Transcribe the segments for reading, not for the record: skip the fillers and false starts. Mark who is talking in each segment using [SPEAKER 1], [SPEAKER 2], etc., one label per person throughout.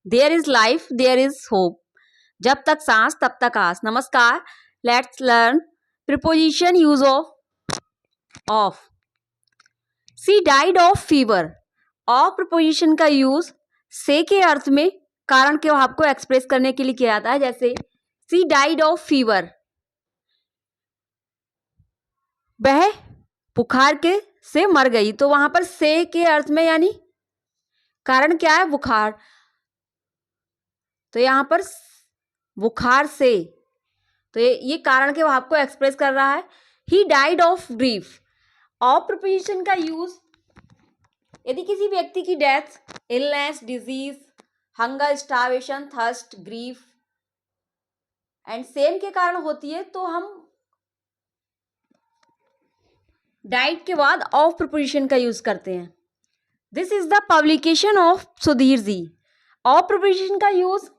[SPEAKER 1] There is life, there is hope. जब तक सांस तब तक आस। नमस्कार, let's learn preposition use of. She died of fever. Of preposition का यूज से के अर्थ में कारण के भाव को एक्सप्रेस करने के लिए किया जाता है। जैसे सी डाइड ऑफ फीवर, वह बुखार के से मर गई। तो वहां पर से के अर्थ में यानी कारण क्या है? बुखार। तो यहां पर बुखार से, तो ये कारण के भाव को एक्सप्रेस कर रहा है। He died of grief. Of preposition का यूज यदि किसी व्यक्ति की death, illness, disease, hunger, starvation, thirst, grief and same के कारण होती है तो हम डाइड के बाद ऑफ प्रीपोजिशन का यूज करते हैं। This is the publication of Sudhir ji. Of preposition का यूज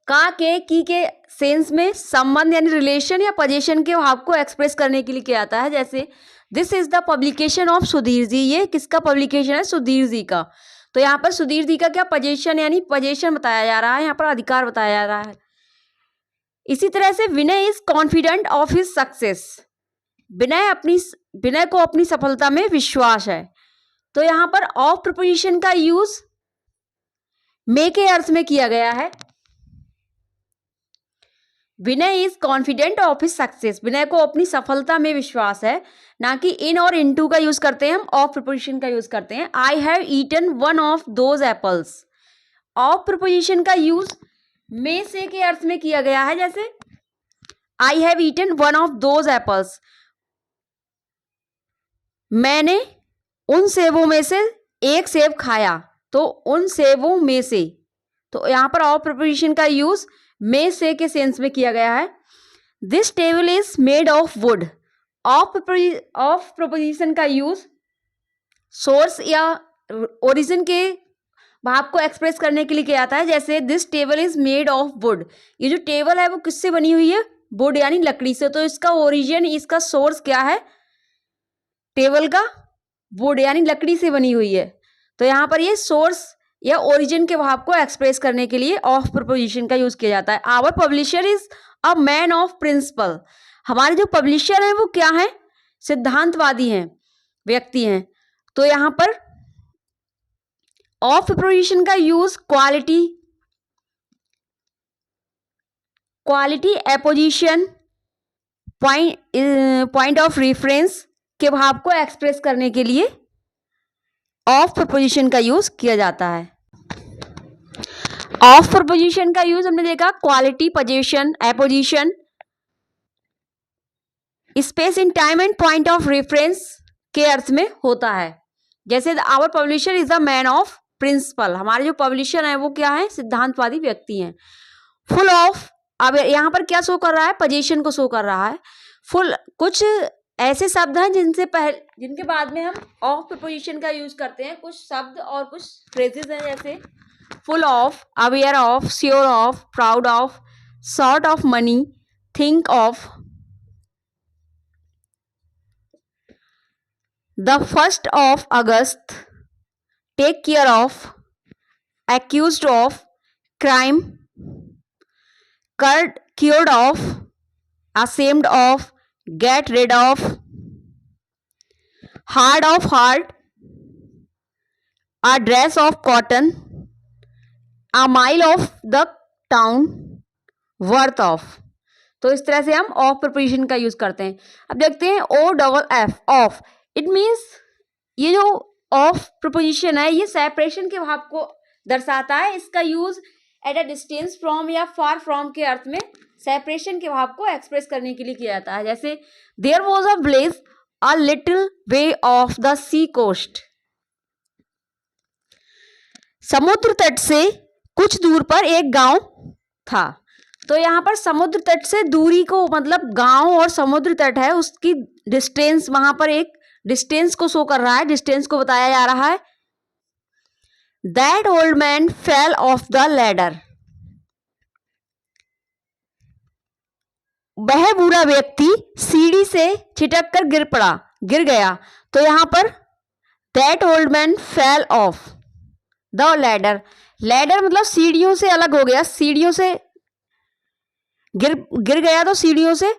[SPEAKER 1] का, के, की के सेंस में संबंध यानी रिलेशन या पोजीशन के भाव को एक्सप्रेस करने के लिए किया जाता है। जैसे this is the publication of Sudhir ji. ये किसका पब्लिकेशन है? सुधीर जी का। तो यहाँ पर सुधीर जी का क्या पोजीशन यानी पोजीशन बताया जा रहा है, यहाँ पर अधिकार बताया जा रहा है। इसी तरह से Vinay is confident of his success. Vinay को अपनी सफलता में विश्वास है। तो यहाँ पर ऑफ प्रीपोजिशन का यूज मे के अर्थ में किया गया है। Vinay is confident of his success. Vinay को अपनी सफलता में विश्वास है, ना कि इन और इनटू का यूज करते हैं हम, ऑफ प्रीपोजिशन का यूज करते हैं। I have eaten one of those apples. Of preposition का यूज में से के अर्थ में किया गया है। जैसे I have eaten one of those apples, मैंने उन सेबों में से एक सेब खाया। तो उन सेबों में से, तो यहां पर ऑफ प्रीपोजिशन का यूज में से के सेंस में किया गया है। This table is made of would. Of preposition का यूज सोर्स या ओरिजिन के भाव को एक्सप्रेस करने के लिए किया जाता है। जैसे this table is made of would. ये जो टेबल है वो किससे बनी हुई है? वुड यानी लकड़ी से। तो इसका ओरिजिन, इसका सोर्स क्या है? टेबल का वुड यानी लकड़ी से बनी हुई है। तो यहाँ पर ये सोर्स या ओरिजिन के भाव को एक्सप्रेस करने के लिए ऑफ प्रीपोजिशन का यूज किया जाता है। Our publisher is a man of principle. हमारे जो पब्लिशर हैं वो क्या हैं? सिद्धांतवादी हैं, व्यक्ति हैं। तो यहाँ पर ऑफ प्रीपोजिशन का use quality, apposition, point of reference के भाव को एक्सप्रेस करने के लिए ऑफ प्रीपोजिशन का यूज किया जाता है। ऑफ प्रीपोजिशन का यूज हमने देखा quality, position, apposition, space in time and point of reference के अर्थ में होता है। जैसे our publisher is the man of principle. हमारे जो पब्लिशर हैं वो क्या है? सिद्धांतवादी व्यक्ति हैं। फुल ऑफ, अब यहाँ पर क्या शो कर रहा है? पोजीशन को शो कर रहा है। फुल, कुछ ऐसे शब्द हैं जिनके बाद में हम ऑफ प्रीपोजिशन का यूज करते हैं। कुछ शब्द और कुछ फ्रेजेस हैं, जैसे full of, aware of, sure of, proud of, short of money, think of, the 1st of August, take care of, accused of, crime, cured of, ashamed of, get rid of, hard of heart, a dress of cotton, a mile of the town, worth of। तो इस तरह से हम of preposition का use करते हैं। अब देखते हैं OFF, ऑफ। इट मीन्स ये जो ऑफ प्रीपोजिशन है ये सेपरेशन के भाव को दर्शाता है। इसका use at a distance from या फार फ्रॉम के अर्थ में सेपरेशन के भाव को एक्सप्रेस करने के लिए किया जाता है। जैसे there was a village a little way off the sea coast. समुद्र तट से कुछ दूर पर एक गांव था। तो यहाँ पर समुद्र तट से दूरी को, मतलब गांव और समुद्र तट है उसकी डिस्टेंस, वहां पर एक डिस्टेंस को शो कर रहा है, डिस्टेंस को बताया जा रहा है। That old man fell off the ladder. वह बूढ़ा व्यक्ति सीढ़ी से छिटक कर गिर गया। तो यहां पर that old man fell off the ladder, ladder मतलब सीढ़ियों से अलग हो गया, सीढ़ियों से गिर गया तो सीढ़ियों से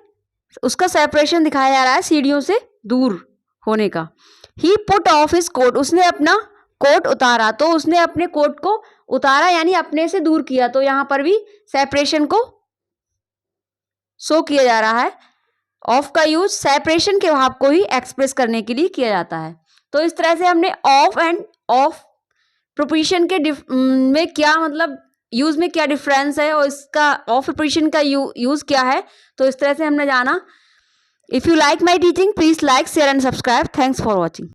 [SPEAKER 1] उसका सेपरेशन दिखाया जा रहा है, सीढ़ियों से दूर होने का। ही पुट ऑफ हिज कोट, उसने अपना कोट उतारा, तो उसने अपने कोट को उतारा यानी अपने से दूर किया, तो यहां पर भी सेपरेशन को शो किया जा रहा है। ऑफ का यूज सेपरेशन के भाव को ही एक्सप्रेस करने के लिए किया जाता है। तो इस तरह से हमने ऑफ एंड ऑफ प्रोपोजिशन के में क्या मतलब यूज में क्या डिफरेंस है और इसका ऑफ प्रोपोजिशन का यूज क्या है, तो इस तरह से हमने जाना। If you like my teaching please like share and subscribe. Thanks for watching.